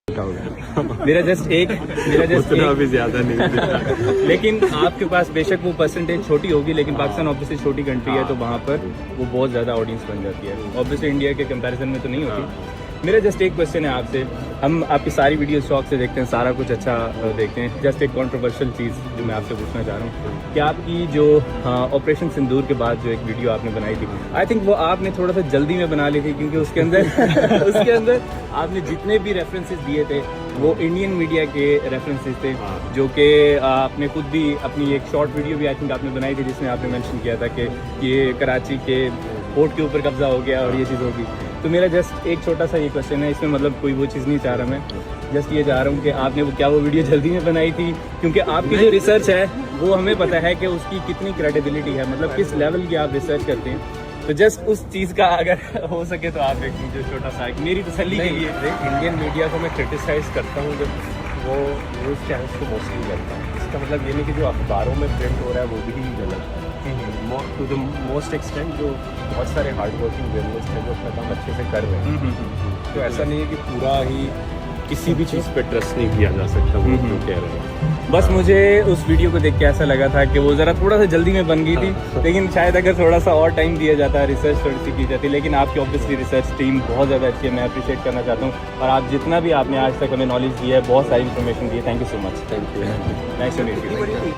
मेरा जस्ट उतना एक भी ज्यादा नहीं लेकिन आपके पास बेशक वो परसेंटेज छोटी होगी, लेकिन पाकिस्तान ऑब्वियसली छोटी कंट्री है, तो वहाँ पर वो बहुत ज़्यादा ऑडियंस बन जाती है। ऑब्वियसली इंडिया के कंपैरिजन में तो नहीं होती। मेरा जस्ट एक क्वेश्चन है आपसे, हम आपकी सारी वीडियो शौक से देखते हैं, सारा कुछ अच्छा देखते हैं। जस्ट एक कंट्रोवर्शियल चीज़ जो मैं आपसे पूछना चाह रहा हूँ कि आपकी जो ऑपरेशन सिंदूर के बाद जो एक वीडियो आपने बनाई थी, आई थिंक वो आपने थोड़ा सा जल्दी में बना ली थी, क्योंकि उसके अंदर आपने जितने भी रेफरेंसेस दिए थे वो इंडियन मीडिया के रेफरेंसेस थे, जो कि आपने खुद भी अपनी एक शॉर्ट वीडियो भी आई थिंक आपने बनाई थी, जिसमें आपने मेंशन किया था कि ये कराची के पोर्ट के ऊपर कब्जा हो गया और ये चीज़ होगी। तो मेरा जस्ट एक छोटा सा ये क्वेश्चन है, इसमें मतलब कोई वो चीज़ नहीं चाह रहा मैं, जस्ट ये चाह रहा हूँ कि आपने वो वीडियो जल्दी में बनाई थी, क्योंकि आपकी जो रिसर्च है वो हमें पता है कि उसकी कितनी क्रेडिबिलिटी है, मतलब किस लेवल की आप रिसर्च करते हैं। तो जस्ट उस चीज़ का अगर हो सके तो आप एक मुझे छोटा सा मेरी तसल्ली के लिए। इंडियन मीडिया को मैं क्रिटिसाइज करता हूँ जब वो न्यूज़ चैनल्स को मोस्टली करता है। इसका मतलब ये नहीं कि जो अखबारों में प्रिंट हो रहा है वो भी गलत है। टू द मोस्ट एक्सटेंट जो बहुत सारे हार्ड वर्किंग जर्नलिस्ट हैं जो अपना काम अच्छे से कर रहे हैं, तो ऐसा नहीं है कि पूरा ही किसी भी चीज़ पे ट्रस्ट नहीं किया जा सकता वो जो कह रहे हैं। बस मुझे उस वीडियो को देख के ऐसा लगा था कि वो ज़रा थोड़ा सा जल्दी में बन गई थी, लेकिन शायद अगर थोड़ा सा और टाइम दिया जाता, रिसर्च थोड़ी सी की जाती। लेकिन आपकी ऑब्वियसली रिसर्च टीम बहुत ज़्यादा अच्छी है, मैं अप्रिशिएट करना चाहता हूँ। और आप जितना भी आपने आज तक हमें नॉलेज दिया है, बहुत सारी इन्फॉर्मेशन दी है, thank you so much. Thank you. Nice to meet you.